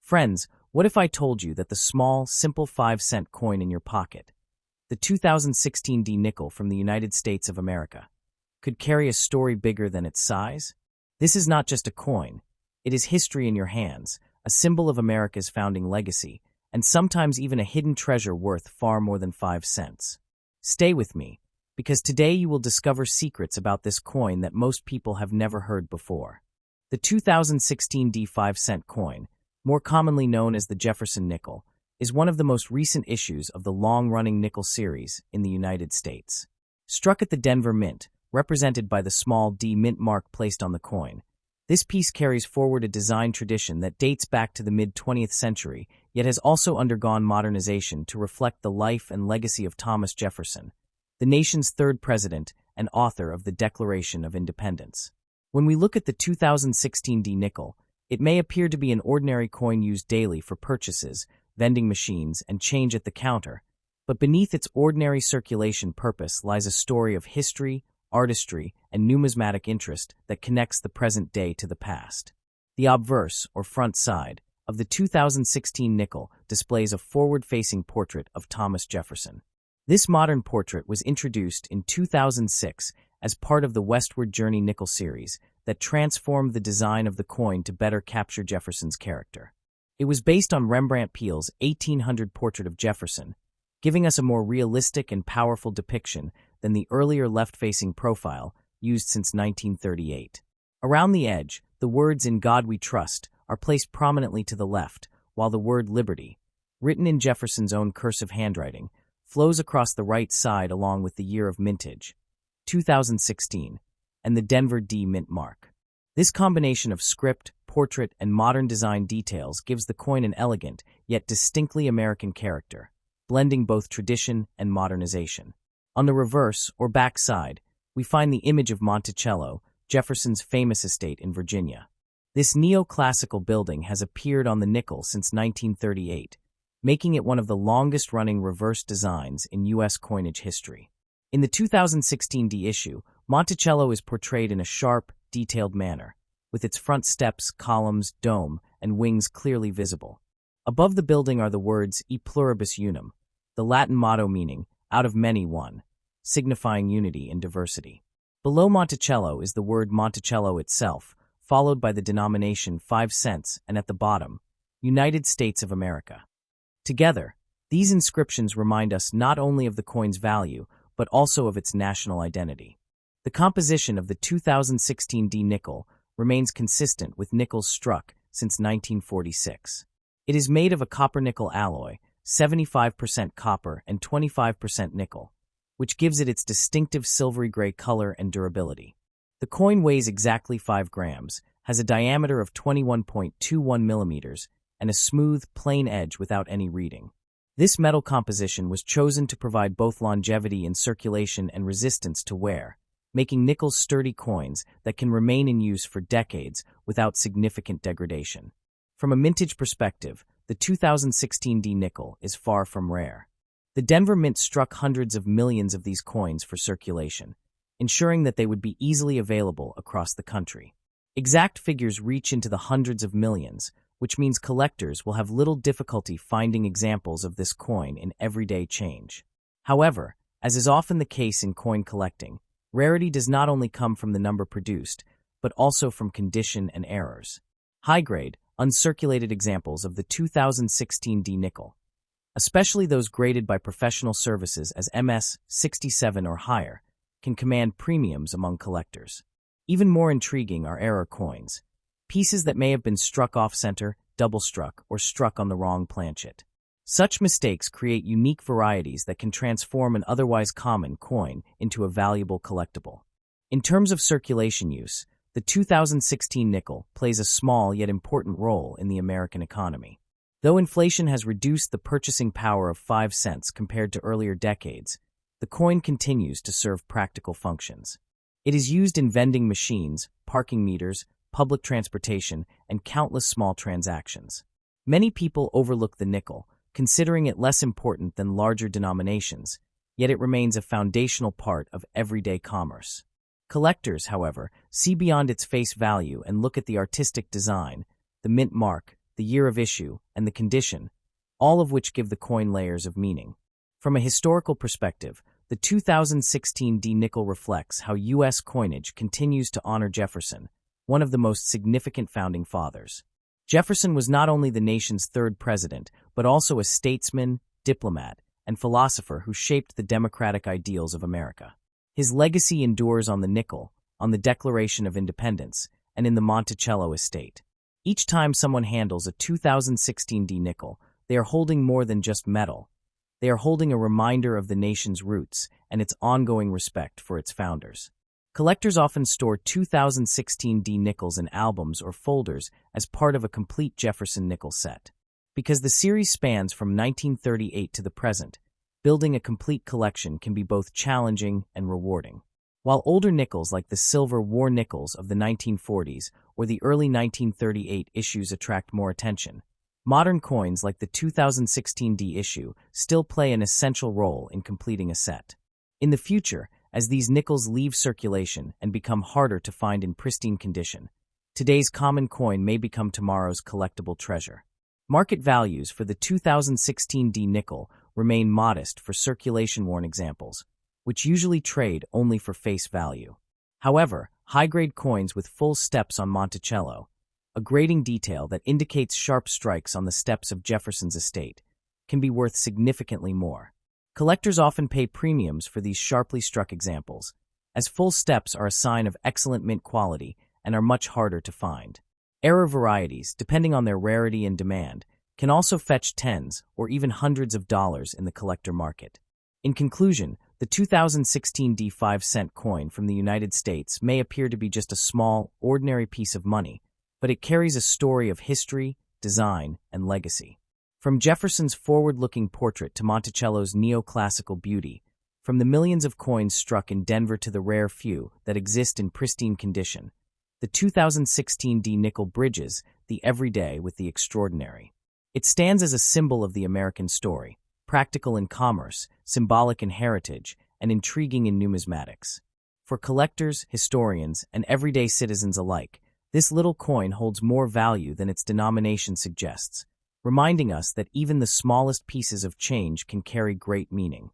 Friends, what if I told you that the small, simple 5-cent coin in your pocket, the 2016 D nickel from the United States of America, could carry a story bigger than its size? This is not just a coin. It is history in your hands, a symbol of America's founding legacy, and sometimes even a hidden treasure worth far more than 5 cents. Stay with me, because today you will discover secrets about this coin that most people have never heard before. The 2016 D 5-cent coin, more commonly known as the Jefferson Nickel, is one of the most recent issues of the long-running nickel series in the United States. Struck at the Denver Mint, represented by the small D mint mark placed on the coin, this piece carries forward a design tradition that dates back to the mid-20th century, yet has also undergone modernization to reflect the life and legacy of Thomas Jefferson, the nation's third president and author of the Declaration of Independence. When we look at the 2016 D nickel, it may appear to be an ordinary coin used daily for purchases, vending machines, and change at the counter, but beneath its ordinary circulation purpose lies a story of history, artistry, and numismatic interest that connects the present day to the past. The obverse, or front side, of the 2016 nickel displays a forward-facing portrait of Thomas Jefferson. This modern portrait was introduced in 2006 as part of the Westward Journey nickel series that transformed the design of the coin to better capture Jefferson's character. It was based on Rembrandt Peale's 1800 portrait of Jefferson, giving us a more realistic and powerful depiction than the earlier left-facing profile used since 1938. Around the edge, the words "In God We Trust" are placed prominently to the left, while the word "Liberty," written in Jefferson's own cursive handwriting, flows across the right side along with the year of mintage, 2016, and the Denver D mint mark. This combination of script, portrait, and modern design details gives the coin an elegant, yet distinctly American character, blending both tradition and modernization. On the reverse, or back side, we find the image of Monticello, Jefferson's famous estate in Virginia. This neoclassical building has appeared on the nickel since 1938, making it one of the longest-running reverse designs in U.S. coinage history. In the 2016 D issue, Monticello is portrayed in a sharp, detailed manner, with its front steps, columns, dome, and wings clearly visible. Above the building are the words "E pluribus unum," the Latin motto meaning, "out of many one," signifying unity in diversity. Below Monticello is the word Monticello itself, followed by the denomination 5 cents, and at the bottom, United States of America. Together, these inscriptions remind us not only of the coin's value, but also of its national identity. The composition of the 2016 D nickel remains consistent with nickels struck since 1946. It is made of a copper-nickel alloy, 75% copper and 25% nickel, which gives it its distinctive silvery gray color and durability. The coin weighs exactly 5 grams, has a diameter of 21.21 millimeters, and a smooth, plain edge without any reading. This metal composition was chosen to provide both longevity in circulation and resistance to wear, making nickels sturdy coins that can remain in use for decades without significant degradation. From a mintage perspective, the 2016 D nickel is far from rare. The Denver Mint struck hundreds of millions of these coins for circulation, ensuring that they would be easily available across the country. Exact figures reach into the hundreds of millions, which means collectors will have little difficulty finding examples of this coin in everyday change. However, as is often the case in coin collecting, rarity does not only come from the number produced, but also from condition and errors. High-grade, uncirculated examples of the 2016 D nickel, especially those graded by professional services as MS 67 or higher, can command premiums among collectors. Even more intriguing are error coins, pieces that may have been struck off-center, double-struck, or struck on the wrong planchet. Such mistakes create unique varieties that can transform an otherwise common coin into a valuable collectible. In terms of circulation use, the 2016 nickel plays a small yet important role in the American economy. Though inflation has reduced the purchasing power of 5 cents compared to earlier decades, the coin continues to serve practical functions. It is used in vending machines, parking meters, public transportation, and countless small transactions. Many people overlook the nickel, considering it less important than larger denominations, yet it remains a foundational part of everyday commerce. Collectors, however, see beyond its face value and look at the artistic design, the mint mark, the year of issue, and the condition, all of which give the coin layers of meaning. From a historical perspective, the 2016 D nickel reflects how U.S. coinage continues to honor Jefferson, one of the most significant founding fathers. Jefferson was not only the nation's third president, but also a statesman, diplomat, and philosopher who shaped the democratic ideals of America. His legacy endures on the nickel, on the Declaration of Independence, and in the Monticello estate. Each time someone handles a 2016 D nickel, they are holding more than just metal. They are holding a reminder of the nation's roots and its ongoing respect for its founders. Collectors often store 2016 D nickels in albums or folders as part of a complete Jefferson nickel set. Because the series spans from 1938 to the present, building a complete collection can be both challenging and rewarding. While older nickels like the silver war nickels of the 1940s or the early 1938 issues attract more attention, modern coins like the 2016 D issue still play an essential role in completing a set. In the future, as these nickels leave circulation and become harder to find in pristine condition, today's common coin may become tomorrow's collectible treasure. Market values for the 2016 D nickel remain modest for circulation-worn examples, which usually trade only for face value. However, high-grade coins with full steps on Monticello, a grading detail that indicates sharp strikes on the steps of Jefferson's estate, can be worth significantly more. Collectors often pay premiums for these sharply struck examples, as full steps are a sign of excellent mint quality and are much harder to find. Error varieties, depending on their rarity and demand, can also fetch tens or even hundreds of dollars in the collector market. In conclusion, the 2016 D 5-cent coin from the United States may appear to be just a small, ordinary piece of money, but it carries a story of history, design, and legacy. From Jefferson's forward-looking portrait to Monticello's neoclassical beauty, from the millions of coins struck in Denver to the rare few that exist in pristine condition, the 2016 D nickel bridges the everyday with the extraordinary. It stands as a symbol of the American story, practical in commerce, symbolic in heritage, and intriguing in numismatics. For collectors, historians, and everyday citizens alike, this little coin holds more value than its denomination suggests, reminding us that even the smallest pieces of change can carry great meaning.